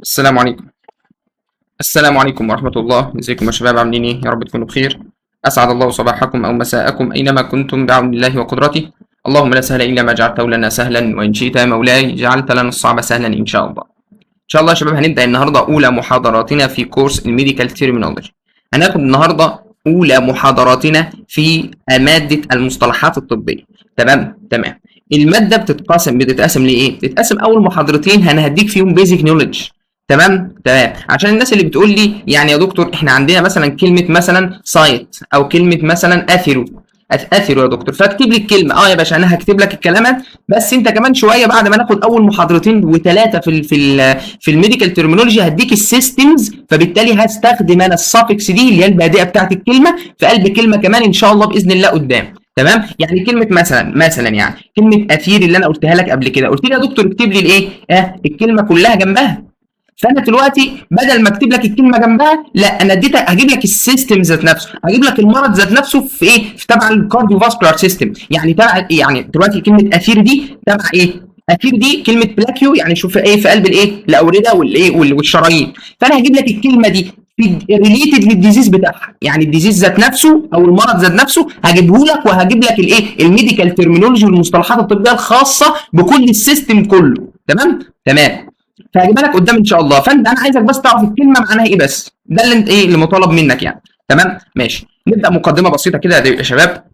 السلام عليكم. السلام عليكم ورحمة الله. ازيكم يا شباب، عاملين ايه؟ يا رب تكونوا بخير. أسعد الله صباحكم أو مساءكم أينما كنتم بعون الله وقدرته. اللهم لا سهل إلا ما جعلته لنا سهلا، وإن شئت يا مولاي جعلت لنا الصعب سهلا إن شاء الله. إن شاء الله يا شباب هنبدأ النهاردة أولى محاضراتنا في كورس الميديكال تيرمينولوجي. هناخد النهاردة أولى محاضراتنا في مادة المصطلحات الطبية. تمام. المادة بتتقسم لإيه؟ بتتقسم أول محاضرتين هديك فيهم بيزك نوليدج. تمام. عشان الناس اللي بتقول لي يعني يا دكتور احنا عندنا مثلا كلمه مثلا سايت او كلمه مثلا اثيرو يا دكتور، فاكتب لي الكلمه. يا باشا انا هكتب لك الكلمات، بس انت كمان شويه بعد ما ناخد اول محاضرتين وثلاثه في الميديكال ترمينولوجي هديك السيستمز، فبالتالي هستخدم انا السافكس دي اللي هي البادئه بتاعت الكلمه في قلب كلمه كمان ان شاء الله باذن الله قدام. تمام. يعني كلمه مثلا يعني كلمه اثير اللي انا قلتها لك قبل كده، قلت لي يا دكتور اكتب لي الايه الكلمه كلها جنبها. فانا دلوقتي بدل ما اكتب لك الكلمه جنبها، لا انا اديتك هجيب لك السيستم ذات نفسه، هجيب لك المرض ذات نفسه في ايه؟ في تبع الكارديو فاسكولار سيستم. يعني تبع يعني دلوقتي كلمه اثير دي تبع ايه؟ اثير دي كلمه بلاكيو، يعني شوف ايه في قلب الايه؟ الاورده والايه والشرايين. فانا هجيب لك الكلمه دي في ريليتد للديزيز بتاعها، يعني الديزيز ذات نفسه او المرض ذات نفسه هجيبه لك، وهجيب لك الايه؟ الميديكال ترمينولوجي والمصطلحات الطبيه الخاصه بكل السيستم كله. تمام. فهجيبها لك قدام ان شاء الله. انا عايزك بس تعرف الكلمه معناها ايه، بس ده اللي انت اللي مطالب منك يعني. تمام ماشي. نبدا مقدمه بسيطه كده يا شباب.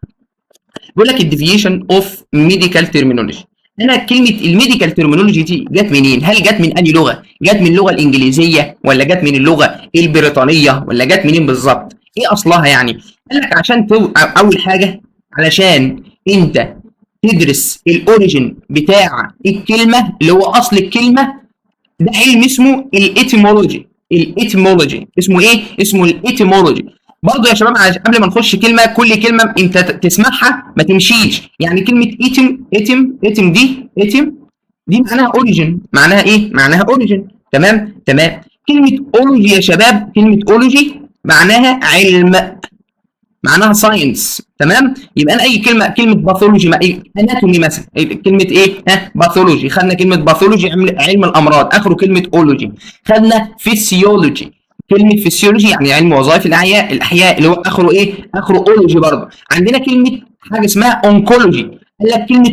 بيقول لك الديفيشن اوف ميديكال ترمينولوجي. انا كلمه الميديكال ترمينولوجي دي جت منين؟ هل جت من انهي لغه؟ جت من اللغه الانجليزيه ولا جت من اللغه البريطانيه ولا جت منين بالظبط؟ ايه اصلها يعني؟ قال لك عشان اول حاجه علشان انت تدرس الاوريجن بتاع الكلمه اللي هو اصل الكلمه. ده علم اسمه الاتيمولوجي. اسمه ايه؟ اسمه الاتيمولوجي. برضه يا شباب قبل ما نخش كل كلمه انت تسمعها ما تمشيش. يعني كلمه اتم دي معناها اوريجن. معناها ايه؟ معناها اوريجن. تمام. كلمه اولوجي يا شباب، كلمه اولوجي معناها علم، معناها ساينس. تمام. يبقى انا اي كلمه باثولوجي، اناتومي مثلا، كلمه ايه؟ باثولوجي. خدنا كلمه باثولوجي علم الامراض، اخره كلمه اولوجي. خدنا فيسيولوجي، كلمه فيسيولوجي يعني علم وظائف الاحياء اللي هو اخره ايه؟ اخره اولوجي. برضه عندنا كلمه حاجه اسمها اونكولوجي. قال لك كلمه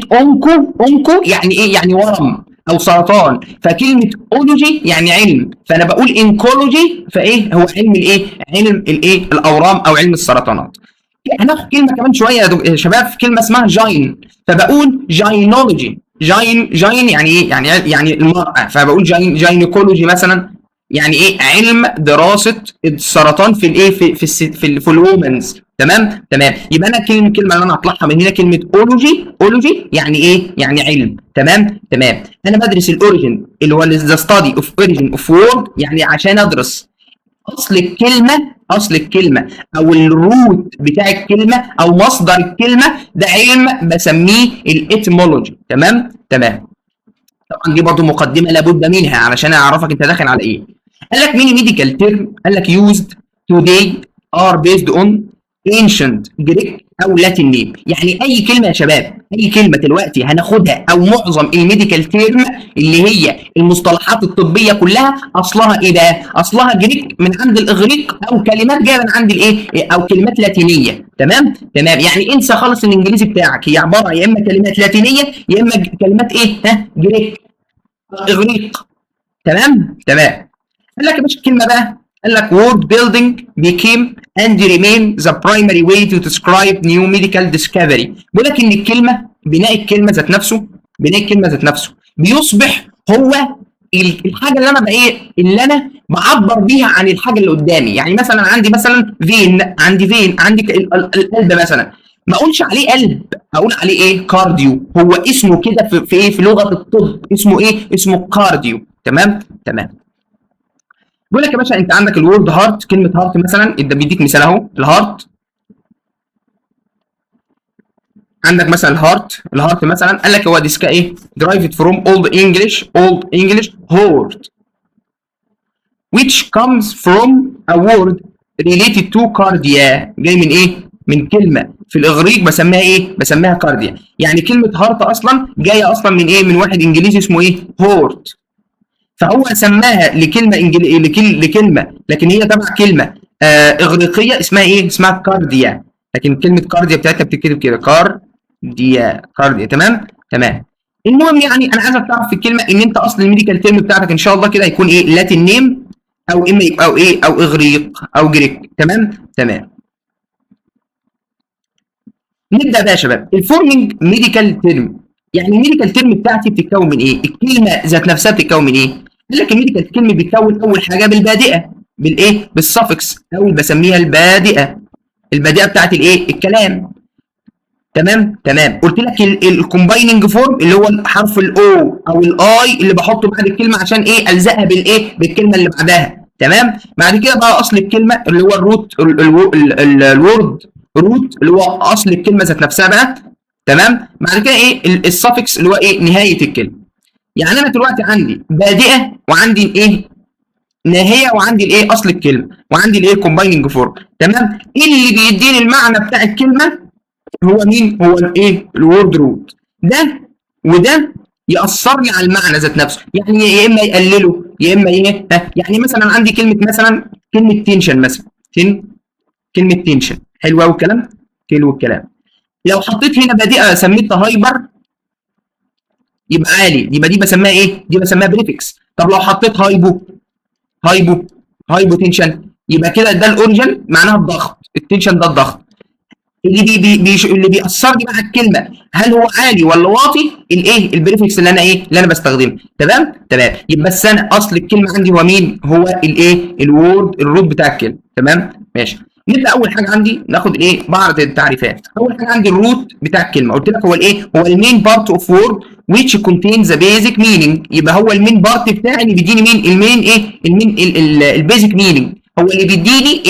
اونكو يعني ايه؟ يعني ورم او سرطان. فكلمه اولوجي يعني علم، فانا بقول انكولوجي فايه؟ هو علم الايه؟ علم الايه؟ الاورام او علم السرطانات. هناخد كلمه كمان شويه يا شباب، في كلمه اسمها جاين، فبقول جاينولوجي. جاين يعني ايه؟ يعني المراه، فبقول جاينيكولوجي مثلا. يعني ايه؟ علم دراسه السرطان في الايه؟ في الومنز. تمام. يبقى انا الكلمه اللي انا هطلعها من هنا كلمه اولوجي يعني ايه؟ يعني علم. تمام. انا بدرس الاوريجن اللي هو ذا ستادي اوف اوريجن اوف وورد، يعني عشان ادرس اصل الكلمه او الروت بتاع الكلمه او مصدر الكلمه. ده علم بسميه الاتيمولوجي. تمام. طبعا دي برضه مقدمه لابد منها علشان اعرفك انت داخل على ايه. قال لك ميني ميديكال تيرم، قال لك used today are based on ancient Greek او لاتين نيم. يعني اي كلمه يا شباب، اي كلمه دلوقتي هناخدها او معظم الميديكال تيرم اللي هي المصطلحات الطبيه كلها اصلها ايه بقى؟ اصلها جريك من عند الاغريق، او كلمات جايه من عند الايه؟ او كلمات لاتينيه. تمام. يعني انسى خالص الانجليزي بتاعك، هي عباره يا اما كلمات لاتينيه يا اما كلمات ايه؟ جريك اغريق. تمام. قال لك يا باشا الكلمه بقى، قال لك word building became and remain the primary way to describe new medical discovery. بيقول لك ان بناء الكلمه ذات نفسه بيصبح هو الحاجه اللي انا ايه؟ اللي انا بعبر بيها عن الحاجه اللي قدامي. يعني مثلا عندي مثلا عندي القلب مثلا، ما اقولش عليه قلب، اقول عليه ايه؟ كارديو. هو اسمه كده في ايه؟ في لغه الطب اسمه ايه؟ اسمه كارديو. تمام. بيقول لك يا باشا انت عندك الورد هارت، كلمه هارت مثلا، ده بيديك مثال اهو. الهارت عندك مثلا الهارت مثلا، قال لك هو ديسكا ايه؟ derived from old English heart which comes from a word related to cardia. جاي من ايه؟ من كلمه في الاغريق بسميها ايه؟ بسميها كارديا. يعني كلمه هارت اصلا جايه اصلا من ايه؟ من واحد انجليزي اسمه ايه؟ هورت. فهو سماها لكلمه لكلمه، لكن هي تبع كلمه اغريقيه اسمها ايه؟ اسمها كارديا. لكن كلمه كارديا بتاعتها بتتكتب كده كارديا. كارديا. تمام تمام. المهم يعني انا عايزك تعرف في الكلمه ان انت اصل الميديكال تيرم بتاعتك ان شاء الله كده هيكون ايه؟ لاتين نيم، او اما يبقى او ايه، او اغريق او جريك. تمام تمام. نبدا بقى يا شباب. الفورمينج ميديكال تيرم، يعني الميديكال تيرم بتاعتي بتتكون من ايه؟ الكلمه ذات نفسها بتتكون من ايه؟ قال لك الميديكال تيرم بيتكون اول حاجه بالبادئه، بالايه؟ بالسفكس، او بسميها البادئه، البادئه بتاعت الايه؟ الكلام. تمام تمام. قلت لك الكومبايننج فورم اللي هو حرف الاو او الاي اللي بحطه بعد الكلمه عشان ايه؟ الزقها بالايه؟ بالكلمه اللي بعدها. تمام. بعد كده بقى اصل الكلمه اللي هو الروت، الورد روت اللي هو اصل الكلمه ذات نفسها بقى. تمام. بعد كده ايه؟ السفكس اللي هو ايه؟ نهايه الكلمه. يعني انا دلوقتي عندي بادئه، وعندي الايه؟ نهايه، وعندي الايه؟ اصل الكلمه، وعندي الايه؟ كومبايننج فورم. تمام. ايه اللي بيديني المعنى بتاع الكلمه؟ هو مين؟ هو الايه؟ الورد روت. ده وده ياثر لي على المعنى ذات نفسه، يعني يا اما يقلله يا اما ايه. يعني مثلا عندي كلمه، مثلا كلمه تنشن مثلا، كلمه تنشن. حلو قوي الكلام، حلو الكلام. لو حطيت هنا بادئه سميتها هايبر يبقى عالي، يبقى دي بسميها ايه؟ دي بسميها بريفكس. طب لو حطيت هايبو هايبو تنشن، يبقى كده ده الاوريجن معناها الضغط، التنشن ده الضغط. اللي بيأثر لي بقى الكلمه هل هو عالي ولا واطي؟ الايه؟ البريفكس اللي انا ايه؟ اللي انا بستخدمه. تمام تمام. يبقى بس انا اصل الكلمه عندي هو مين؟ هو الايه؟ الوورد الروت بتاع الكلمه. تمام ماشي. نبدا اول حاجه عندي ناخد الايه؟ بعض التعريفات. اول حاجه عندي الروت بتاع الكلمه، قلت لك هو الايه؟ هو المين بارت اوف وورد which contains the basic meaning. يبقى هو المين بارت بتاعي اللي بيديني مين؟ المين ايه؟ المين البيزك مينينج، هو اللي بيديني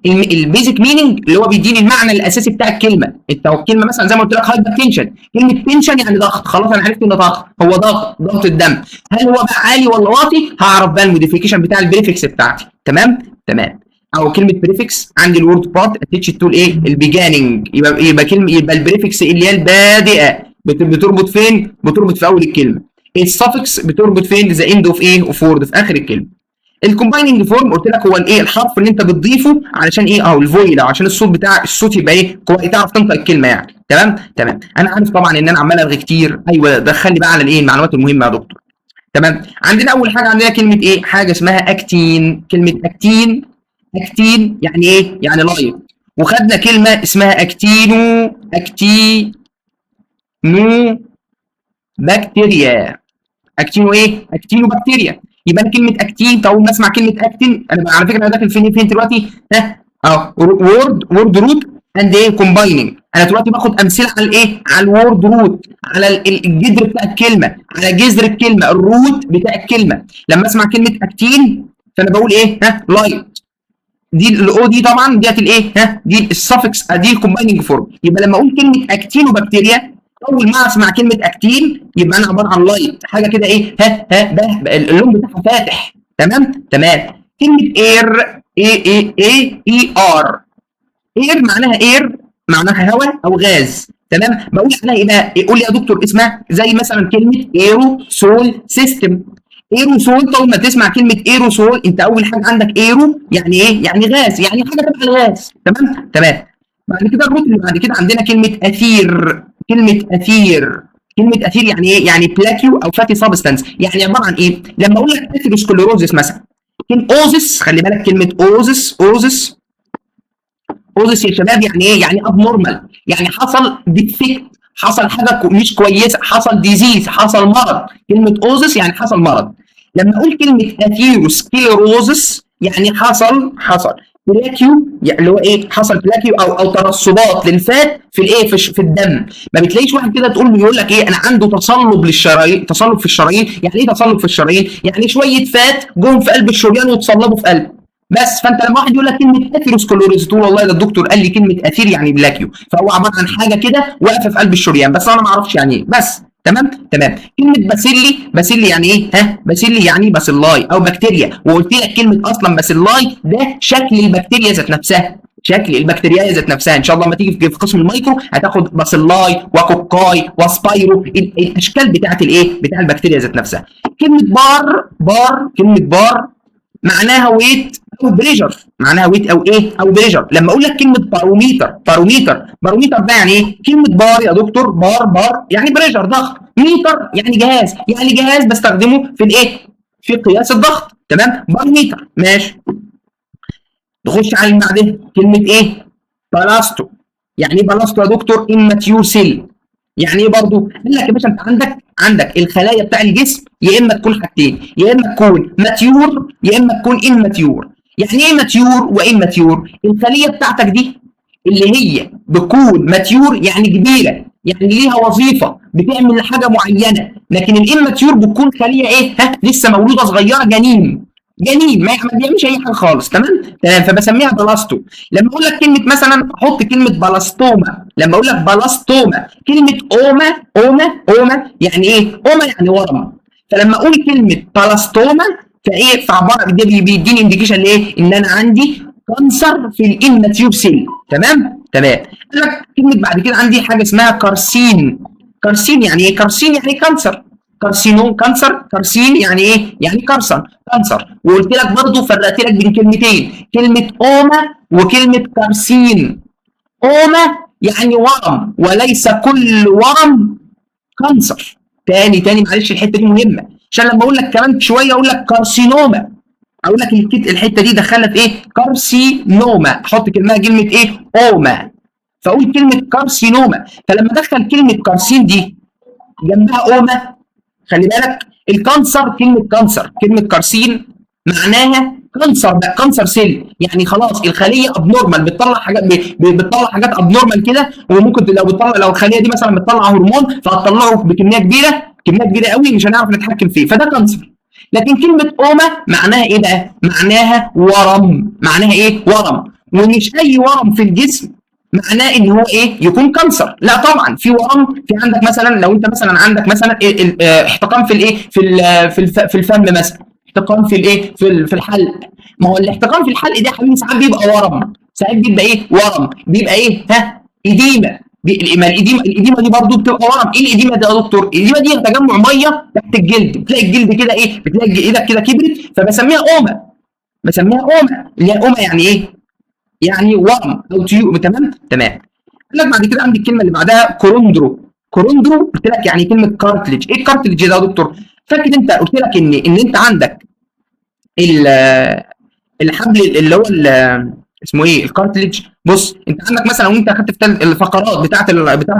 البيزك مينينج اللي هو بيديني المعنى الاساسي بتاع الكلمه. انت الكلمه مثلا زي ما قلت لك هايبر تنشن، كلمه تنشن يعني ضغط، خلاص انا عرفت ان ضغط، هو ضغط الدم. هل هو بقى عالي ولا واطي؟ هعرف بقى الموديفيكيشن بتاع البريفكس بتاعتي. تمام تمام. او كلمه بريفكس عندي الورد بارت اتش تقول ايه؟ البيجاننج. يبقى كلمه، يبقى البريفكس اللي هي البادئه بتربط فين؟ بتربط في اول الكلمه. السفكس بتربط فين؟ ذا اند اوف ايه؟ اوف وورد، في اخر الكلمه. الكومبايننج فورم قلت لك هو الايه؟ الحرف اللي انت بتضيفه علشان ايه؟ اهو الفويل، عشان الصوت بتاع الصوت يبقى ايه؟ تعرف تنطق الكلمه يعني. تمام تمام. انا عارف طبعا ان انا عمال الغي كتير. ايوه دخلني بقى على الايه؟ المعلومات المهمه يا دكتور. تمام. عندنا اول حاجه عندنا كلمه ايه؟ حاجه اسمها اكتين. كلمه اكتين، اكتين يعني ايه؟ يعني لايت. وخدنا كلمه اسمها اكتينو بكتيريا. اكتينو ايه؟ اكتينو بكتيريا. يبقى انا كلمه اكتين، اول ما اسمع كلمه اكتين انا على فكره انا داخل فين دلوقتي؟ اه وورد روت اند ايه؟ كومبايننج. انا دلوقتي باخد امثله على الايه؟ على الوورد روت، على الجذر بتاع الكلمه، على جذر الكلمه، الروت بتاع الكلمه. لما اسمع كلمه اكتين فانا بقول ايه؟ لايت. دي الاو دي طبعا ديت الايه؟ دي السفكس، دي الكومبايننج فورم. يبقى لما اقول كلمه اكتينو بكتيريا، اول ما اسمع كلمه اكتين يبقى انا عباره عن لايت، حاجه كده ايه؟ ده اللون بتاعها فاتح. تمام تمام. كلمه اير، اي ار، اير معناها اير، معناها هواء او غاز. تمام. بقول عليها ايه بقى؟ قول لي يا دكتور اسمها زي مثلا كلمه ايرو سول سيستم. ايروسول، طول ما تسمع كلمه ايروسول انت اول حاجه عندك ايرو يعني ايه؟ يعني غاز، يعني حاجه تبع الغاز. تمام تمام. بعد كده الروت اللي بعد كده عندنا كلمه اثير. كلمه اثير، كلمه اثير يعني ايه؟ يعني بلاكيو او فاتي سبستانس. يعني عباره عن ايه؟ لما اقول لك اثيروسكليروزس مثلا، كلمه اوزس، خلي بالك كلمه اوزس يا شباب يعني ايه؟ يعني اب نورمال، يعني حصل ديفكت، حصل حاجه مش كويسه، حصل ديزيز، حصل مرض. كلمه اوزس يعني حصل مرض. لما اقول كلمه اثيروسكليروزس يعني حصل بلاكيو، يعني اللي هو ايه؟ حصل بلاكيو او ترسبات للفات في الايه؟ في الدم. ما بتلاقيش واحد كده تقول له يقول لك ايه؟ انا عنده تصلب للشرايين. تصلب في الشرايين يعني ايه؟ تصلب في الشرايين يعني شويه فات جم في قلب الشريان وتصلبوا في قلب. بس فانت لما واحد يقول لك كلمه اثيروسكليروز تقول والله ده الدكتور قال لي كلمه اثير يعني بلاكيو، فهو عباره عن حاجه كده واقفه في قلب الشريان، بس انا ما اعرفش يعني ايه. بس تمام تمام. كلمه باسيلي يعني ايه؟ باسيلي يعني باسيلاي او بكتيريا. وقلت لك كلمه اصلا باسيلاي ده شكل البكتيريا ذات نفسها، شكل البكتيريا ذات نفسها. ان شاء الله لما تيجي في قسم الميكرو هتاخد باسيلاي وكوكاي وسبايرو، الاشكال بتاعت الايه؟ بتاع البكتيريا ذات نفسها. كلمه كلمه بار معناها ويت او بريشر، معناها ويت او ايه؟ او بريشر. لما اقول لك كلمه باروميتر ده يعني ايه؟ كلمه بار يا دكتور، بار يعني بريشر ضغط، ميتر يعني جهاز، يعني جهاز بستخدمه في الايه؟ في قياس الضغط. تمام؟ باروميتر. ماشي. نخش على اللي بعدها كلمه ايه؟ بالاستو. يعني ايه بالاستو يا دكتور؟ اماتيور سيل. يعني ايه برضه؟ قال لك يا باشا انت عندك الخلايا بتاع الجسم يا اما تكون حاجتين، يا اما تكون ماتيور يا اما تكون اماتيور. يعني ايه ماتيور واماتيور؟ الخليه بتاعتك دي اللي هي بتكون ماتيور يعني كبيره، يعني ليها وظيفه بتعمل حاجه معينه، لكن الاماتيور بتكون خليه ايه؟ لسه مولوده صغيره، جنين ما بيعملش اي حاجه خالص. تمام؟ فبسميها بلاستو. لما اقول لك كلمه مثلا حط كلمه بلاستوما، لما اقول لك بلاستوما، كلمه اوما يعني ايه؟ اوما يعني ورم. فلما اقول كلمه بلاستوما فايه؟ فعباره ده بيديني انديكيشن لايه؟ ان انا عندي كانسر في الاماتيوب سيل. تمام؟ قال لك كلمه بعد كده عندي حاجه اسمها كارسين يعني ايه؟ كارسين يعني كانسر. كارسين يعني ايه؟ يعني كانسر. وقلت لك برضه فرقت لك بين كلمتين، كلمه اوما وكلمه كارسين. اوما يعني ورم، وليس كل ورم كانسر. تاني معلش الحته دي مهمه، عشان لما اقول لك كمان شويه اقول لك كارسينوما، اقول لك الحته دي دخلت ايه؟ كارسينوما، احط كلمه ايه؟ اوما، فاقول كلمه كارسينوما. فلما ادخل كلمه كارسين دي جنبها اوما، خلي بالك الكانسر، كلمه كارسين معناها كانسر، ده كانسر سيل، يعني خلاص الخليه ابنورمال، بتطلع حاجات ابنورمال كده، وممكن لو الخليه دي مثلا بتطلع هرمون فهتطلعه بكميه كبيره قوي مش هنعرف نتحكم فيه، فده كانسر. لكن كلمه اوما معناها ايه بقى؟ معناها ورم. معناها ايه؟ ورم. ومش اي ورم في الجسم معناه ان هو ايه؟ يكون كانسر. لا طبعا في ورم، في عندك مثلا لو انت مثلا عندك مثلا احتقان في الايه؟ في الفم مثلا، احتقان في الايه؟ في الحلق. ما هو الاحتقان في الحلق ده يا حبيبي ساعات بيبقى ورم، ساعات بيبقى ايه؟ ورم، بيبقى ايه؟ اديمه. الاديمه دي برضه بتبقى ورم. ايه الاديمه ده يا دكتور؟ الاديمه دي تجمع ميه تحت الجلد، بتلاقي الجلد كده ايه؟ بتلاقي ايدك كده كبرت، فبسميها اوما. اللي هي اوما يعني ايه؟ يعني ورم او تيوب. تمام. قال لك بعد كده عندي الكلمه اللي بعدها كوروندرو قلت لك يعني كلمه كارتلج. ايه الكارتلج ده يا دكتور؟ فاكر انت قلت لك ان انت عندك الحبل اللي هو اسمه ايه؟ الكارتلج. بص انت عندك مثلا وانت اخدت في الفقرات بتاعه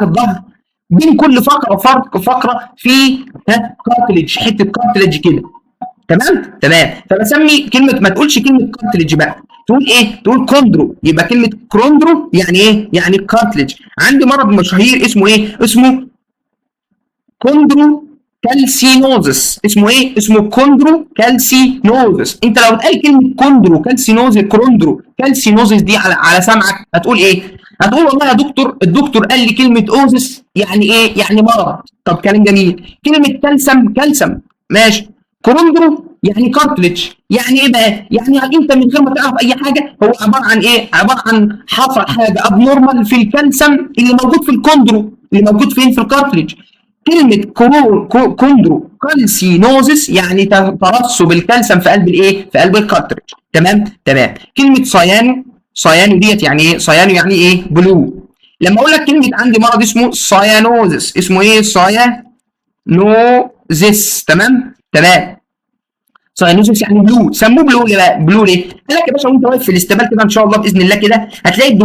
الظهر، بين كل فقره في كارتلج، حته كارتلج كده. تمام. فبسمي كلمه، ما تقولش كلمه كارتلج بقى، تقول ايه؟ تقول كوندرو. يبقى كلمه كروندرو يعني ايه؟ يعني كارتلج. عندي مرض مشهير اسمه ايه؟ اسمه كوندرو كالسينوزس. اسمه ايه؟ اسمه كوندرو كالسينوزس. انت لو اتقال كلمه كوندرو كالسينوزس دي على سمعك هتقول ايه؟ هتقول والله يا دكتور الدكتور قال لي كلمه اوزس يعني ايه؟ يعني مرض. طب كلام جميل. كلمه كالسم ماشي. كروندرو يعني كارتلج، يعني ايه بقى؟ يعني انت من غير ما تعرف اي حاجه، هو عباره عن ايه؟ عباره عن حصل حاجه ابنورمال في الكالسيوم اللي موجود في الكوندرو، اللي موجود فين؟ في الكارتلج. كلمه كوندرو كالسينوزس يعني ترسب الكالسيوم في قلب الايه؟ في قلب الكارتلج. تمام. كلمه صيانو ديت يعني ايه؟ صيانو يعني ايه؟ بلو. لما اقول لك كلمه عندي مرض اسمه صيانوزس، اسمه ايه؟ صيانوزس. تمام. صيانوزس يعني بلو. سموه بلو ليه بقى؟ بلو ليه؟ قال لك يا باشا وانت واقف في الاستقبال كده ان شاء الله باذن الله كده هتلاقي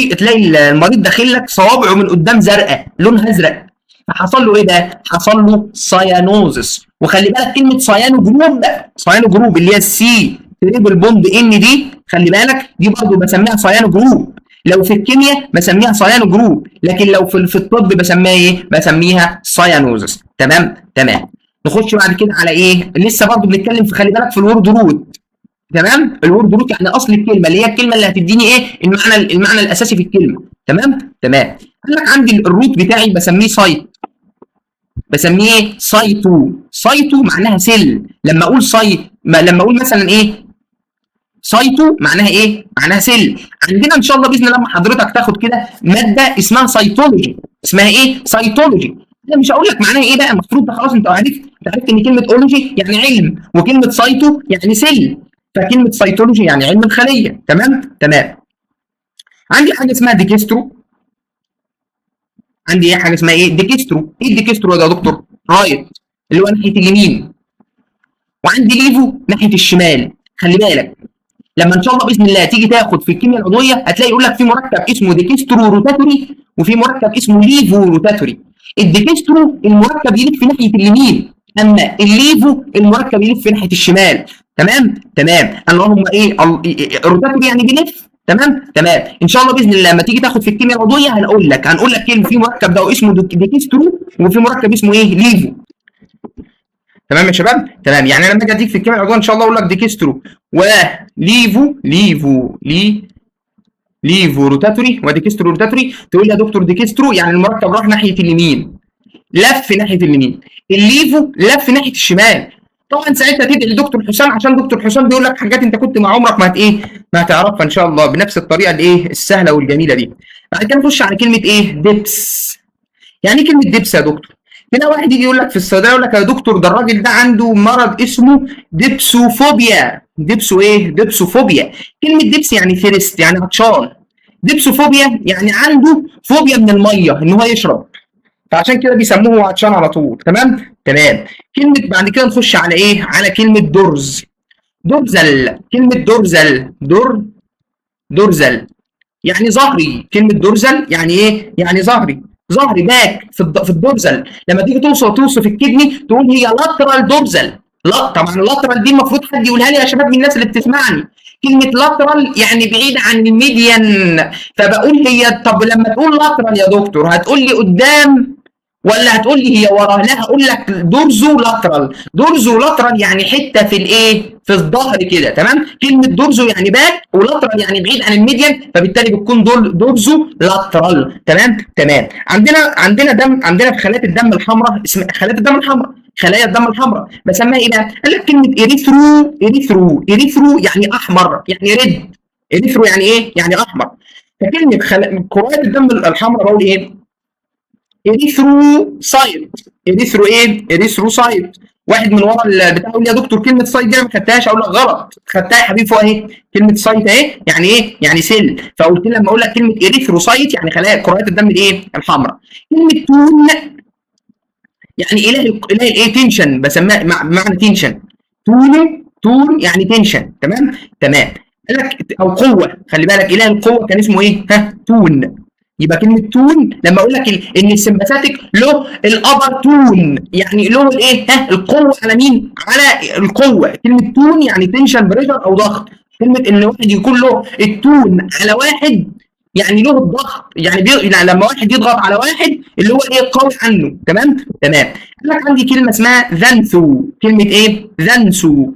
تلاقي المريض داخل لك صوابعه من قدام زرقاء، لونها ازرق. فحصل له ايه بقى؟ حصل له صيانوزس. وخلي بالك كلمه صيانو جروب اللي هي السي تريبل بوند ان دي، خلي بالك دي برضه بسميها صيانو جروب. لو في الكيمياء بسميها صيانو جروب، لكن لو في الطب بسميها ايه؟ بسميها صيانوزس. تمام. نخش بعد كده على ايه؟ لسه برضه بنتكلم في، خلي بالك في الورد روت. تمام. الورد روت يعني اصل الكلمه، اللي هي الكلمه اللي هتديني ايه؟ المعنى الاساسي في الكلمه. تمام. قال لك عندي الروت بتاعي بسميه سايت، بسميه ايه؟ سايتو معناها سيل. لما اقول مثلا ايه؟ سايتو معناها ايه؟ معناها سيل. عندنا ان شاء الله باذن الله لما حضرتك تاخد كده ماده اسمها سيتولوجي. اسمها ايه؟ سيتولوجي. انا مش هقول لك معناها ايه بقى، المفروض ده خلاص انت عرفت ان كلمه اولوجي يعني علم، وكلمه سايتو يعني سيل، فكلمه سيتولوجي يعني علم الخليه. تمام؟ تمام. عندي حاجه اسمها ديكسترو. عندي ايه حاجه اسمها ايه؟ ديكسترو. ايه الديكسترو ده يا دكتور؟ رايت، اللي هو ناحيه اليمين. وعندي ليفو ناحيه الشمال. خلي بالك لما ان شاء الله باذن الله تيجي تاخد في الكيمياء العضويه هتلاقي يقول لك في مركب اسمه ديكسترو روتاتوري وفي مركب اسمه ليفو روتاتوري. الديكسترو المركب يلف ناحيه اليمين، اما الليفو المركب يلف ناحيه الشمال. تمام؟ تمام. اللهم ايه؟ الروتاتوري يعني بيلف. تمام؟ تمام. ان شاء الله باذن الله لما تيجي تاخد في الكيمياء العضويه هنقول لك كلمه في مركب ده اسمه ديكسترو وفي مركب اسمه ايه؟ ليفو. تمام يا شباب؟ تمام. يعني انا لما اجي اديك في الكيمياء العضويه ان شاء الله اقول لك ديكسترو ليفو روتاتوري وديكسترو روتاتوري، تقول لي يا دكتور ديكسترو يعني المركب راح ناحيه اليمين، لف ناحيه اليمين، الليفو لف ناحيه الشمال. طبعا ساعتها تدعي لدكتور حسام عشان دكتور حسام بيقول لك حاجات انت كنت مع عمرك ما هتعرفها ان شاء الله بنفس الطريقه الايه السهله والجميله دي. بعد كده نخش على كلمه ايه؟ دبس. يعني ايه كلمه دبس يا دكتور؟ هنا واحد يجي يقول لك في الصيدليه يقول لك يا دكتور ده الراجل ده عنده مرض اسمه دبسوفوبيا. دبسو ايه؟ دبسوفوبيا. كلمه دبس يعني ثيرست يعني عطشان. دبسوفوبيا يعني عنده فوبيا من الميه ان هو يشرب، فعشان كده بيسموه عطشان على طول. تمام؟ تمام. كلمه بعد كده نخش على ايه؟ على كلمه درز. درزل. كلمه درزل يعني ظهري. كلمه درزل يعني ايه؟ يعني ظهري باك في الدورزل. لما تيجي توصف الكدني تقول هي لاترال دورزل. لا طبعا اللاترال دي المفروض حد يقولها لي يا شباب من الناس اللي بتسمعني. كلمه لاترال يعني بعيد عن الميديان، فبقول هي طب لما تقول لاترال يا دكتور هتقول لي قدام ولا هتقول لي هي ورا؟ لا هقول لك دورزو لاترال يعني حته في الايه؟ في الظهر كده. تمام؟ كلمه دورزو يعني باك ولاترال يعني بعيد عن الميديان، فبالتالي بتكون دورزو لاترال. تمام؟ تمام. عندنا في خلايا الدم الحمراء اسم خلايا الدم الحمراء بسميها ايه بقى؟ قال لك كلمه اريثرو يعني احمر يعني ريد. اريثرو يعني ايه؟ يعني احمر. فكلمه كرات الدم الحمراء بقول ايه؟ اريثروسايت. واحد من ورا البتاع يقول لي يا دكتور كلمه سايت دي انا ما خدتهاش، اقول لك غلط، خدتها يا حبيبي فوق اهي. كلمه سايت اهي يعني ايه؟ يعني سيل. فقلت لما اقول لك كلمه اريثروسايت يعني خلايا كرات الدم الايه؟ الحمراء. كلمه تون يعني اله الايه؟ تنشن، بسميها بمعنى تنشن. تون يعني تنشن. تمام؟ تمام. قال لك او قوه، خلي بالك اله القوه كان اسمه ايه؟ تون. يبقى كلمه تون لما اقول لك ان السمباثيك له الابر تون يعني له الايه؟ القوه على مين؟ على القوه. كلمه تون يعني تنشن بريشر او ضغط. كلمه ان واحد يكون له التون على واحد يعني له الضغط، يعني لما واحد يضغط على واحد اللي هو ايه؟ قوي عنه. تمام؟ تمام. قال لك عندي كلمه اسمها ذنثو. كلمه ايه؟ ذنثو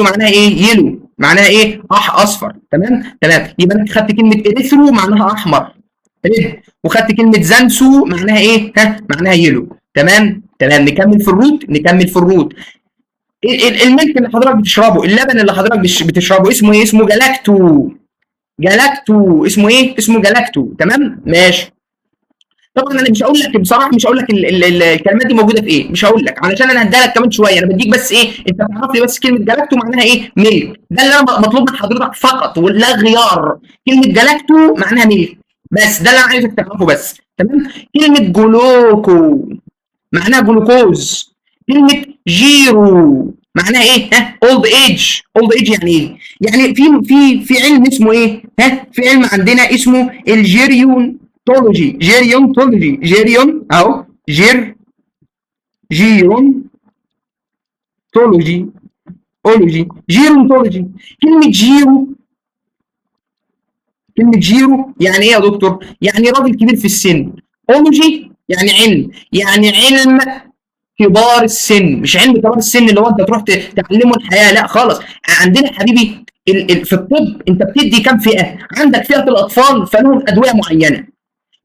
معناها ايه؟ يلو، معناها ايه؟ اصفر. تمام؟ تمام. يبقى انت خدت كلمه اريثرو معناها احمر ريد، وخدت كلمه زانسو معناها ايه؟ معناها يلو. تمام؟ تمام. نكمل في الروت. الملك اللي حضرتك بتشربه، اللبن اللي حضرتك بتشربه اسمه ايه؟ اسمه جلاكتو. اسمه ايه؟ اسمه جلاكتو. تمام؟ ماشي. طبعا انا مش هقول لك بصراحه، مش هقول لك الكلمات دي موجوده في ايه، مش هقول لك علشان انا هديها لك كمان شويه. انا بديك بس ايه؟ انت تعرف لي بس كلمه جلاكتو معناها ايه؟ ملك. ده اللي انا مطلوب من حضرتك فقط ولا غيار. كلمه جلاكتو معناها ملك بس، ده اللي انا عايزك تعرفه بس. تمام؟ كلمه جلوكو معناها جلوكوز. كلمه جيرو معناها ايه؟ اولد ايج يعني ايه؟ يعني في علم اسمه ايه؟ في علم عندنا اسمه الجيريونتولوجي. جيريون اهو جيرونتولوجي. كلمة جيرو يعني ايه يا دكتور؟ يعني راجل كبير في السن. اولوجي يعني علم كبار السن، مش علم كبار السن اللي هو انت تروح تعلمه الحياه، لا خالص. عندنا حبيبي في الطب انت بتدي كام فئه؟ عندك فئه الاطفال فلهم ادويه معينه،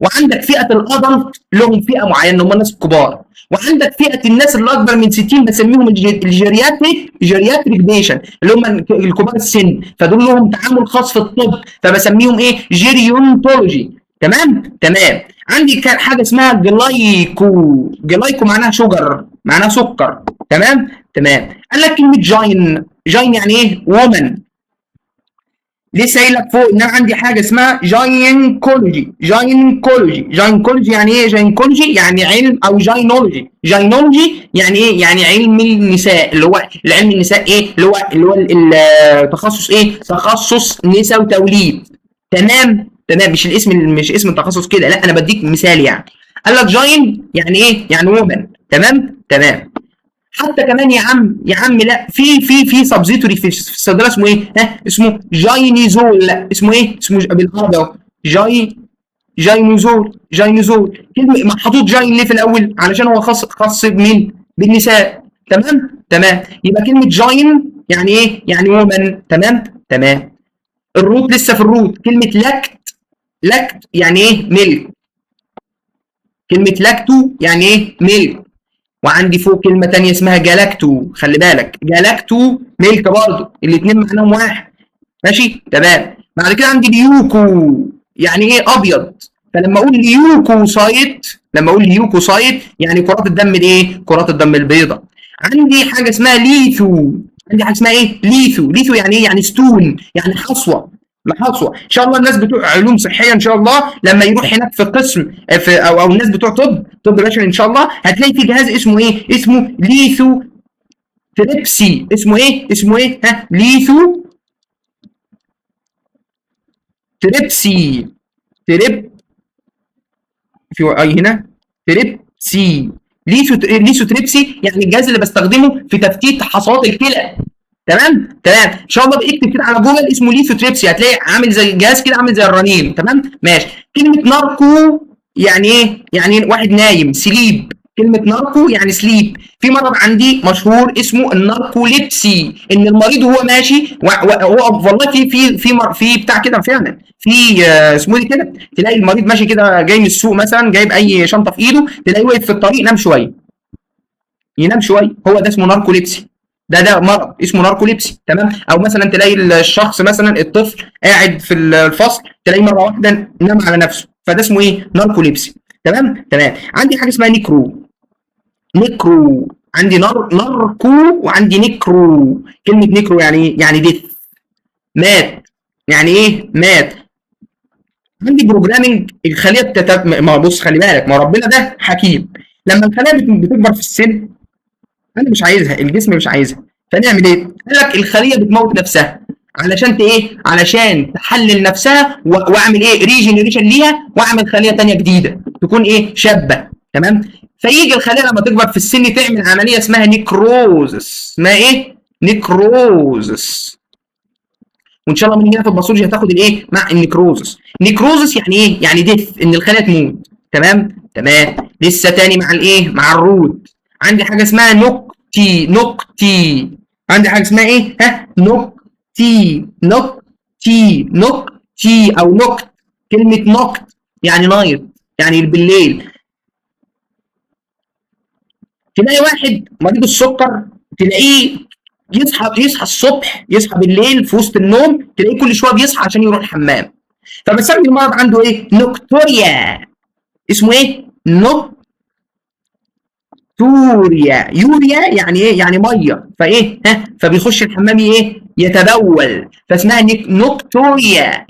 وعندك فئه الادلت لهم فئه معينه هم الناس الكبار، وعندك فئه الناس اللي اكبر من 60 بسميهم الجيرياتريك بيشن اللي هم الكبار السن، فدول لهم تعامل خاص في الطب فبسميهم ايه جيريونتولوجي. تمام. عندي كان حاجه اسمها جلايكو معناها شجر، معناها سكر. تمام. قال لك كلمه جاين يعني ايه وومن. لسه قايل لك فوق ان انا عندي حاجه اسمها جاينكولوجي يعني ايه جاينكولوجي يعني علم، او جاينولوجي يعني ايه يعني علم النساء، اللي هو العلم النساء ايه اللي هو التخصص ايه تخصص نساء وتوليد. تمام. مش اسم التخصص كده، لا انا بديك مثال يعني. قال لك جاين يعني ايه يعني وومن. تمام. حتى كمان يا عم لا في سبزيتوري في الصيدله اسمه ايه؟ اسمه جاينيزول. لا اسمه ايه؟ اسمه بالعربي اهو جاينيزول. كلمه محطوط جاين ليه في الاول؟ علشان هو خاص بمين؟ بالنساء. تمام. يبقى كلمه جاين يعني ايه؟ يعني وومن. تمام. الروت لسه في الروت، كلمه لاكت يعني ايه؟ ميلك. كلمه لاكتو يعني ايه؟ ميلك. وعندي فوق كلمه ثانيه اسمها جالاكتو، خلي بالك جالاكتو ميلك برضه، الاثنين معناهم واحد. ماشي تمام. بعد كده عندي ليوكو يعني ايه؟ ابيض. فلما اقول ليوكوسايت يعني كرات الدم الايه؟ كرات الدم البيضاء. عندي حاجه اسمها ليثو. ليثو يعني ايه؟ يعني ستون، يعني حصوه. ان شاء الله الناس بتوع علوم صحيه ان شاء الله لما يروح هناك في قسم او الناس بتوع طب بشري ان شاء الله هتلاقي في جهاز اسمه ايه؟ اسمه ليثو تريبسي. اسمه ايه؟ ليثو تريبسي. في اي هنا تريبسي. ليثو تريبسي يعني الجهاز اللي بستخدمه في تفتيت حصوات الكلى. تمام. ان شاء الله اكتب كده على جوجل اسمه ليثوتريبسي، هتلاقي عامل زي جهاز كده، عامل زي الرنين. تمام ماشي. كلمه ناركو يعني ايه؟ يعني واحد نايم، سليب. كلمه ناركو يعني سليب. في مرض عندي مشهور اسمه الناركوليبسي، ان المريض وهو ماشي والله في بتاع كده فعلا، في اسمه ايه كده، تلاقي المريض ماشي كده جاي من السوق مثلا، جايب اي شنطه في ايده، تلاقيه واقف في الطريق ينام شويه، هو ده اسمه ناركوليبسي. ده مرض اسمه ناركوليبسي. تمام. او مثلا تلاقي الشخص مثلا الطفل قاعد في الفصل، تلاقيه مره واحده نام على نفسه، فده اسمه ايه؟ ناركوليبسي. تمام. عندي حاجه اسمها نيكرو. عندي ناركو وعندي نيكرو. كلمه نيكرو يعني ايه؟ يعني ديث، مات. يعني ايه؟ مات. عندي بروجرامنج الخليه ما بص خلي بالك، ما ربنا ده حكيم. لما الخلايا بتكبر في السن انا مش عايزها، الجسم مش عايزها، فنعمل ايه؟ قال لك الخليه بتموت نفسها علشان ايه؟ علشان تحلل نفسها واعمل ايه؟ ريجنريشن ليها، واعمل خليه ثانيه جديده تكون ايه؟ شابه. تمام. فيجي الخليه لما تكبر في السن تعمل عمليه اسمها نيكروزس. اسمها ايه؟ نيكروزس. وان شاء الله من هنا في الباثولوجي هتاخد الايه؟ مع نيكروزس يعني ايه؟ يعني ديث، ان الخليه تموت. تمام. لسه تاني مع الايه؟ مع الروت. عندي حاجه اسمها نوكتي. عندي حاجه اسمها ايه؟ نوكتي او نوكت. كلمه نوكت يعني نايت، يعني بالليل. تلاقي واحد مريض السكر، تلاقيه يصحى الصبح، يصحى بالليل في وسط النوم، تلاقيه كل شويه بيصحى عشان يروح الحمام. فبسمي المرض عنده ايه؟ نوكتوريا. اسمه ايه؟ يوريا يعني ايه؟ يعني ميه. فايه؟ فبيخش الحمام ايه؟ يتبول، فاسمها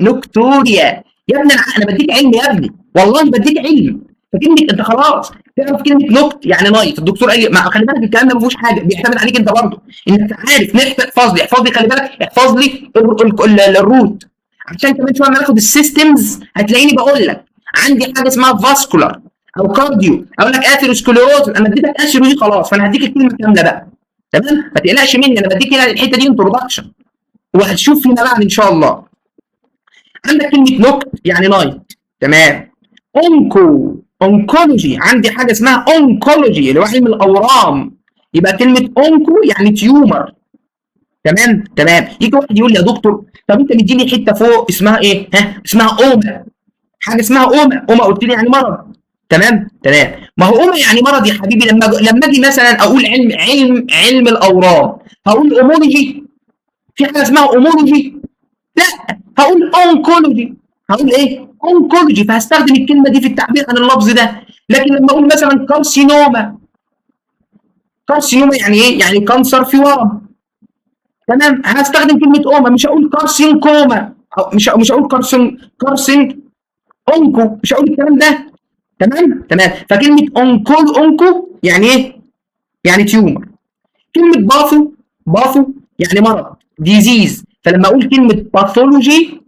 نوكتوريا. يا ابني انا بديك علم يا ابني، والله بديك علم. فكلمه انت خلاص تعرف كلمه نوكت يعني نايت. الدكتور قال لي خلي بالك الكلام ده ما فيهوش حاجه، بيعتمد عليك انت برضه انك عارف. احفظ لي خلي بالك، احفظ لي الروت، عشان كمان شويه لما ناخد السيستمز هتلاقيني بقول لك عندي حاجه اسمها فاسكولار او كارديو، اقول لك اثيروسكليروز. انا اديتك اثيرو خلاص، فانا هديك الكلمه كامله بقى. تمام. ما تقلقش مني، انا بديك هنا الحته دي انتروداكشن، وهتشوف فيما بعد ان شاء الله. عندك كلمه نوكت يعني نايت. تمام. اونكولوجي، عندي حاجه اسمها اونكولوجي اللي هو علم الاورام. يبقى كلمه اونكو يعني تيومر. تمام. يجي واحد يقول لي يا دكتور طب انت مديني حته فوق اسمها ايه؟ اسمها اوما. حاجه اسمها اوما. اوما قلت لي يعني مرض. تمام تمام. ما هو اوما يعني مرض يا حبيبي. لما اجي مثلا اقول علم الاورام، هقول اومولوجي؟ في حاجه اسمها اومولوجي؟ لا، هقول اونكولوجي. هقول ايه؟ اونكولوجي. فهستخدم الكلمه دي في التعبير عن اللفظ ده. لكن لما اقول مثلا كارسينوما، كارسينوما يعني ايه؟ يعني كانسر في ورم. تمام، هستخدم كلمه اوما، مش هقول كارسينكوما، أو مش هقول كارسين اونكو، مش هقول الكلام ده. تمام تمام. فكلمه اونكو يعني ايه؟ يعني تيومر. كلمه باثو يعني مرض، ديزيز. فلما اقول كلمه باثولوجي،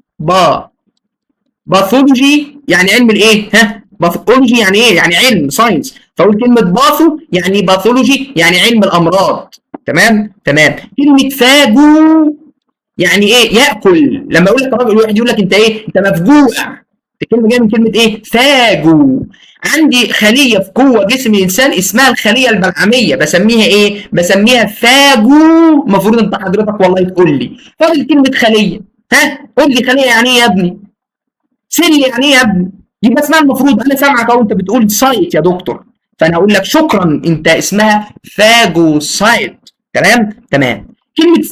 باثولوجي يعني علم الايه؟ ها؟ باثولوجي يعني ايه؟ يعني علم ساينس. فاقول كلمه باثو يعني باثولوجي يعني علم الامراض. تمام تمام. كلمه فاجو يعني ايه؟ ياكل. لما اقول لك راجل واحد يقول لك انت ايه؟ انت مفجوع. الكلمه جايه من كلمه ايه؟ فاجو. عندي خليه في جوه جسم الانسان اسمها الخليه البلعميه، بسميها ايه؟ بسميها فاجو. المفروض انت حضرتك والله تقول لي فاضل كلمه خليه. ها؟ قول لي خليه يعني ايه يا ابني؟ سل يعني ايه يا ابني؟ يبقى اسمها المفروض، انا سامعك اهو انت بتقول سايت يا دكتور، فانا اقول لك شكرا، انت اسمها فاجوسايت. تمام تمام. كلمه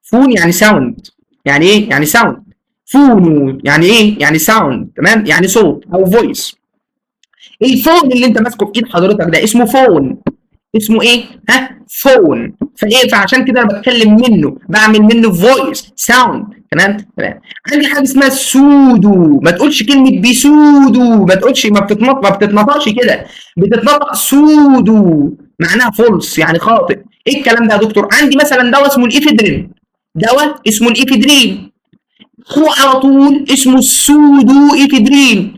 فون يعني ساوند. يعني ايه؟ يعني ساوند. فونو يعني ايه؟ يعني ساوند. تمام، يعني صوت او فويس. الفون اللي انت ماسكه في ايد حضرتك ده اسمه فون. اسمه ايه؟ ها؟ فون. فايه؟ فعشان كده انا بتكلم منه، بعمل منه فويس ساوند. تمام تمام. عندي حاجه اسمها سودو. ما تقولش كلمه بيسودو، ما تقولش، ما بتتنطقش كده، بتتنطق سودو، معناها فولس يعني خاطئ. ايه الكلام ده يا دكتور؟ عندي مثلا دواء اسمه الافيدرين، دواء اسمه الافيدرين، هو على طول اسمه السودو افيدرين،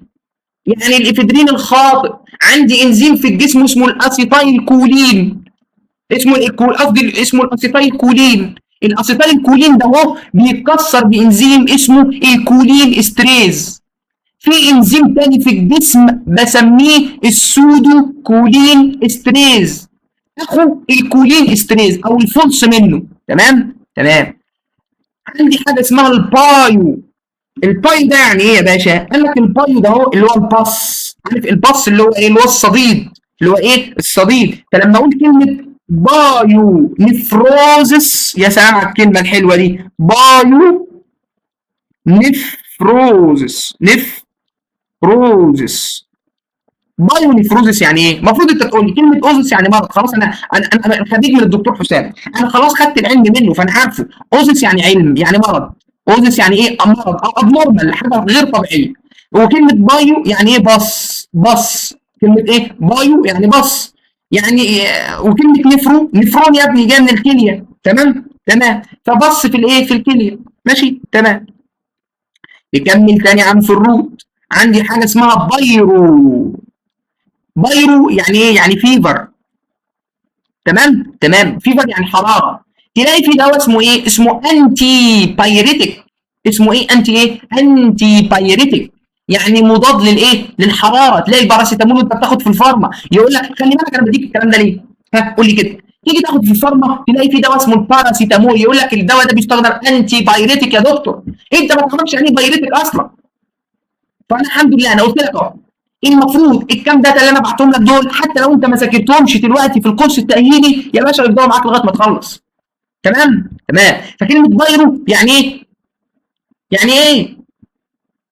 يعني الافيدرين الخاطئ. عندي انزيم في الجسم اسمه الاسيتايل كولين، قصدي اسمه الاسيتايل كولين. الاسيتايل كولين ده هو بيتكسر بانزيم اسمه الكولين استريز. في انزيم تاني في الجسم بسميه السودو كولين استريز، اخو الكولين استريز او الفولس منه. تمام تمام. عندي حاجه اسمها البايو. الباي ده يعني ايه يا باشا؟ قال لك البايو ده هو اللي هو الباص. عارف الباص اللي هو ايه؟ اللي هو الصديد، اللي هو ايه؟ الصديد. فلما اقول كلمه بايو نفروزس، يا سلام على الكلمه الحلوه دي، بايو نفروزس، نفروزس. بايو نفروزس يعني ايه؟ المفروض انت تقول لي كلمه اوزس يعني مرض. خلاص، انا خريج من الدكتور حسام، انا خلاص خدت العلم منه، فانا عارفه. اوزس يعني علم، يعني مرض. اوزس يعني ايه؟ مرض او ابنورمال، حاجه غير طبيعيه. وكلمه بايو يعني ايه؟ بص. كلمه ايه؟ بايو يعني بص. يعني إيه؟ وكلمه نفرون يا ابني جايه من الكليه. تمام تمام. فبص في الايه؟ في الكليه. ماشي تمام. نكمل تاني عن في الروت. عندي حاجه اسمها بايرو يعني ايه؟ يعني فيفر. تمام تمام. فيفر يعني حراره. تلاقي في دواء اسمه ايه؟ اسمه انتي بايريتك. اسمه ايه؟ انتي ايه؟ انتي بايريتك، يعني مضاد للايه؟ للحراره. تلاقي الباراسيتامول وانت بتاخد في الفارما يقول لك خلي بالك انا بديك الكلام ده ليه؟ ها قول لي كده. تيجي تاخد في الفارما تلاقي في دواء اسمه الباراسيتامول يقول لك الدواء ده بيستخدم انتي بايريتك. يا دكتور انت ما تعرفش يعني ايه بايريتك اصلا. فانا الحمد لله انا قلت لك اهو، المفروض الكام داتا اللي انا بعتهم لك دول حتى لو انت ما ذاكرتهمش دلوقتي في الكورس التاهيلي يا باشا يفضلوا معاك لغايه ما تخلص. تمام تمام. فكلمه بايرو يعني ايه؟ يعني ايه؟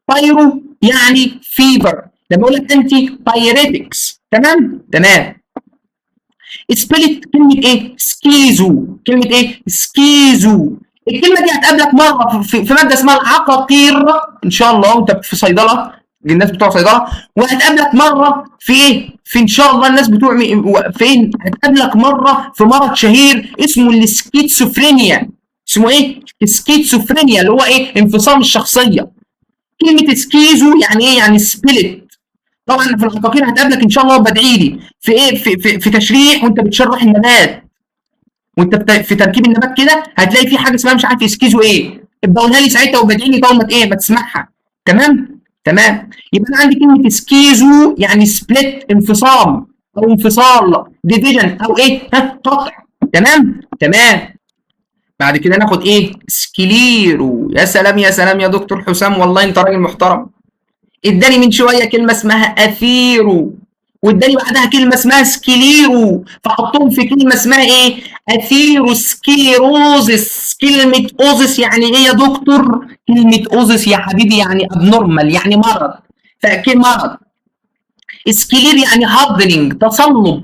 بايرو يعني فيبر. لما اقول لك انتي بايريتكس. تمام تمام. سبيلت كلمه ايه؟ سكيزو. كلمه ايه؟ سكيزو. الكلمه دي هتقابلك مره في ماده اسمها العقاقير ان شاء الله وانت في صيدله، للناس بتوع صيدله. وهتقابلك مره في ايه؟ في ان شاء الله الناس بتوع فين؟ هتقابلك مره في مرض شهير اسمه السكيتسوفرينيا. اسمه ايه؟ السكيتسوفرينيا اللي هو ايه؟ انفصام الشخصيه. كلمه سكيزو يعني ايه؟ يعني سبيلت. طبعا في العقاقير هتقابلك ان شاء الله، بدعي لي في ايه؟ في تشريح وانت بتشرح النبات، وانت في تركيب النبات كده هتلاقي في حاجه اسمها مش عارف اسكيزو ايه. ابقى قولها لي ساعتها وبدعي لي طول ما ايه ما تسمعها. تمام تمام. يبقى انا عندي كلمه سكيزو يعني سبليت، انفصام او انفصال، ديفيجن او ايه؟ ها قطع. تمام تمام. بعد كده ناخد ايه؟ سكليرو. يا سلام يا سلام يا دكتور حسام، والله انت راجل محترم. اداني من شويه كلمه اسمها اثيرو، واداني بعدها كلمه اسمها سكليرو، فحطهم في كلمه اسمها ايه؟ اثيروسكليروزس. كلمه اوزس يعني ايه يا دكتور؟ كلمه اوزس يا حبيبي يعني ابنورمال، يعني مرض، فاكيد مرض. سكلير يعني هابلنج، تصلب.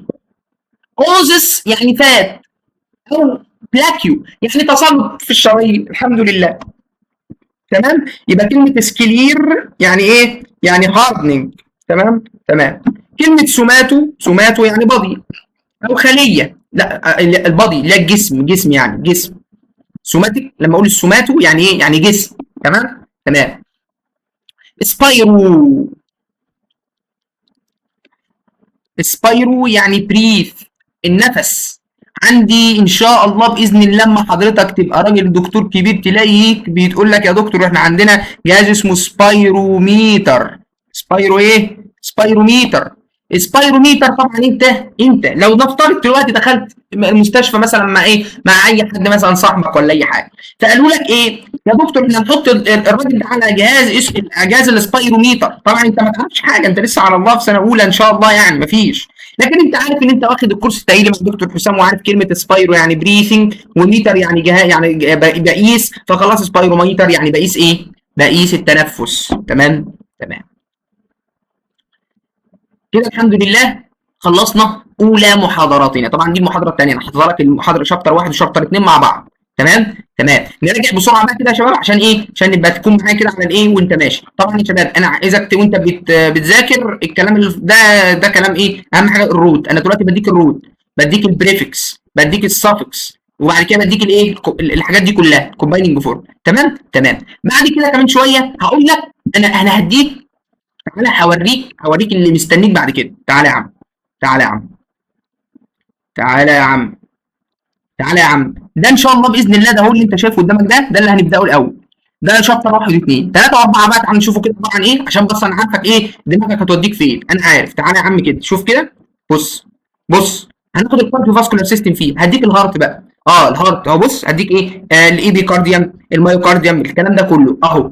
اوزس يعني فات، او بلاكيو يعني تصلب في الشرايين. الحمد لله. تمام. يبقى كلمه سكلير يعني ايه؟ يعني هاردنج. تمام تمام. كلمه سوماتو، سوماتو يعني بادي او خليه، لا البادي لا الجسم، جسم يعني جسم. سوماتيك لما اقول السوماتو يعني ايه؟ يعني جسم. تمام تمام. سبايرو، سبايرو يعني بريث، النفس. عندي ان شاء الله باذن الله لما حضرتك تبقى راجل دكتور كبير تلاقيك بتقول لك يا دكتور احنا عندنا جهاز اسمه سبايروميتر. سبايرو ايه؟ سبايروميتر. سبايروميتر طبعا انت لو نفترض دلوقتي دخلت المستشفى مثلا مع ايه؟ مع اي حد مثلا صاحبك ولا اي حاجه، فقالوا لك ايه؟ يا دكتور احنا هنحط الراجل ده على جهاز اسمه جهاز السبايروميتر. طبعا انت ما تعرفش حاجه، انت لسه على الله في سنه اولى ان شاء الله يعني ما فيش، لكن انت عارف ان انت واخد الكورس التاهيلي مع الدكتور حسام، وعارف كلمه سبايرو يعني بريثنج، وميتر يعني جهاز يعني بقيس، فخلاص سبايروميتر يعني بقيس ايه؟ بقيس التنفس. تمام تمام. كده الحمد لله خلصنا اولى محاضراتنا. طبعا دي المحاضره الثانيه، انا حاطط لك المحاضره شابتر 1 وشابتر 2 مع بعض. تمام تمام. نراجع بسرعه بقى كده يا شباب عشان ايه؟ عشان نبقى تكون معايا كده على الايه وانت ماشي. طبعا يا شباب انا عايزك وانت بتذاكر الكلام ده كلام ايه؟ اهم حاجه الروت. انا دلوقتي بديك الروت، بديك البريفكس، بديك السافكس، وبعد كده بديك الايه؟ الحاجات دي كلها كومبايننج فورم. تمام تمام. بعد كده كمان شويه هقول لك انا هديك، تعالى هوريك اللي مستنيك بعد كده. تعالى يا عم، تعالى يا عم، تعالى يا عم، تعالى يا عم. ده ان شاء الله باذن الله، ده هو اللي انت شايفه قدامك، ده اللي هنبداه الاول. ده شابتر 1 و2 3 و4 بقى. تعالى نشوفه كده عباره عن ايه، عشان بس انا عارفك ايه دماغك هتوديك فين، انا عارف. تعالى يا عم كده شوف كده. بص بص، هناخد الكارديو فاسكولار سيستم فيه، هديك الهارت بقى. الهارت اهو. بص هديك ايه؟ الاي بي كارديوم، المايوكارديوم، الكلام ده كله اهو.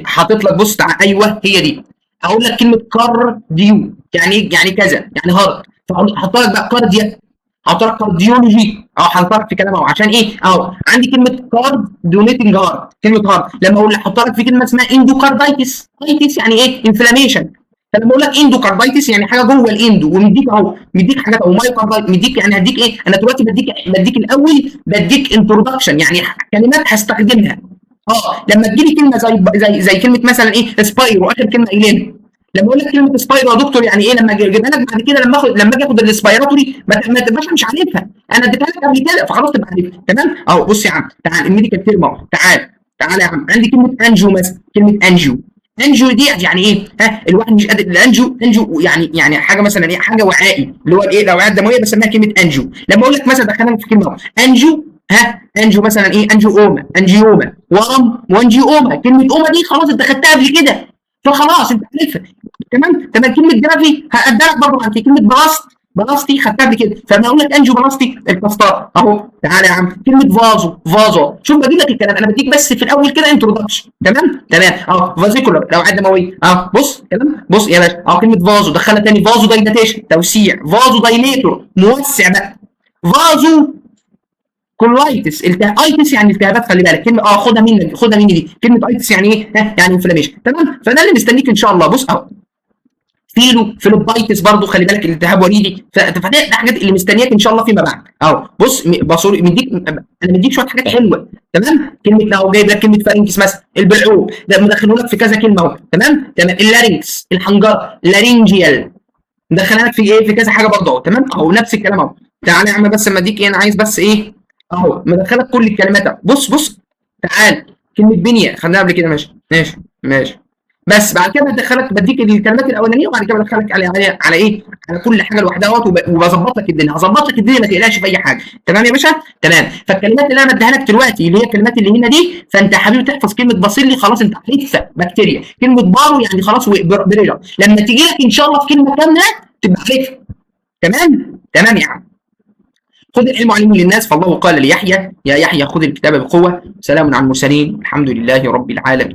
حاطط لك، بص ايوه هي دي. هقول لك كلمه كارديو يعني ايه؟ يعني كذا، يعني هارت. فهحط لك بقى كارديا، هحط لك كارديولوجي او هحط لك في كلام اهو. عشان ايه؟ اهو عندي كلمه كارد دونيتنج هارت، كلمه هارت. لما اقول لك احط لك في كلمه اسمها اندوكاردايتس، ايتس يعني ايه؟ انفلاميشن. فلما اقول لك اندوكاردايتس يعني حاجه جوه الاندو، ومديك اهو، مديك حاجات اهو. مايوكاردايتس مديك، يعني هديك ايه؟ انا دلوقتي بديك الاول، بديك انتروداكشن يعني كلمات هستخدمها. لما تجي لي كلمه زي كلمه مثلا ايه؟ سبايرو، اخر كلمه قايلينها. لما اقول لك كلمه سبايرو يا دكتور يعني ايه؟ لما اجيبها لك بعد كده، لما اجي اخد الاسبيراتوري ما تبقاش مش عارفها، انا اديتها لك قبل كده فخلاص تبقى عارفها. تمام اهو. بص يا عم، تعال الميديكال تيرم اهو. تعال يا عم. عندي كلمه انجيو مثلا، كلمه انجيو. انجيو دي يعني ايه؟ الواحد مش قادر. الانجيو يعني حاجه مثلا ايه؟ حاجه وعائي، اللي هو الايه؟ الاوعيه الدمويه، بسميها كلمه انجيو. لما اقول لك مثلا دخلنا في كلمه انجيو، انجيو مثلا ايه؟ انجيوما، انجيوما، ورم، وانجيوما. كلمه اوما دي خلاص انت خدتها قبل كده، فخلاص انت عارفها. تمام تمام. كلمه جرافي هقدر لك برضه عن كلمه بلاستي خدتها قبل كده. فلما اقول لك انجيو بلاستي القسطره اهو. تعالى يا عم. كلمه فازو. شوف بدي لك الكلام، انا بديك بس في الاول كده انتروداكشن. تمام تمام اهو. فازيكولار الاوعيه الدمويه اهو. بص كلام، بص يا باشا اهو. كلمه فازو دخلها تاني، فازو دايلاتيشن توسيع، فازو دايليتور موسع بقى، فازو كولايتس ايتس يعني التهابات. خلي بالك كلمه خدها مني دي. كلمه ايتس يعني ايه؟ يعني انفلاميشن. تمام. فده اللي مستنيك ان شاء الله. بص اهو. فيلوبايتس برضو خلي بالك الالتهاب وريدي. فده الحاجات اللي مستنياك ان شاء الله فيما بعد اهو. بص مديك، انا مديك شويه حاجات حلوه. تمام. كلمه اهو جايب لك كلمه فارنكس مثلا، البلعوب ده مدخله لك في كذا كلمه اهو. تمام تمام. اللارنكس، الحنجره، لارنجيال، مدخلها لك في ايه؟ في كذا حاجه برضه اهو. تمام اهو. نفس الكلام اهو. تعالى يا عم بس اما اديك ايه، انا عايز بس ايه اهو مدخلك كل الكلمات اهو. بص تعال. كلمه بنيه خدناها قبل كده. ماشي. بس بعد كده بديك الكلمات الاولانيه، وبعد كده بدخلك على ايه؟ على كل حاجه لوحدها وبظبط لك الدنيا، هظبط لك الدنيا ما تقلقش في اي حاجه. تمام يا باشا؟ تمام. فالكلمات اللي انا بديها لك دلوقتي اللي هي الكلمات اللي هنا دي، فانت يا حبيبي تحفظ كلمه باسيلي خلاص انت عارفها بكتيريا. كلمه بارو يعني خلاص بريجر، لما تيجي لك ان شاء الله في كلمه كامله تبقى عارفها. تمام يا عم. خذ العلم علمه للناس، فالله قال ليحيى يا يحيى خذ الكتاب بقوه. سلام على المرسلين، الحمد لله رب العالمين.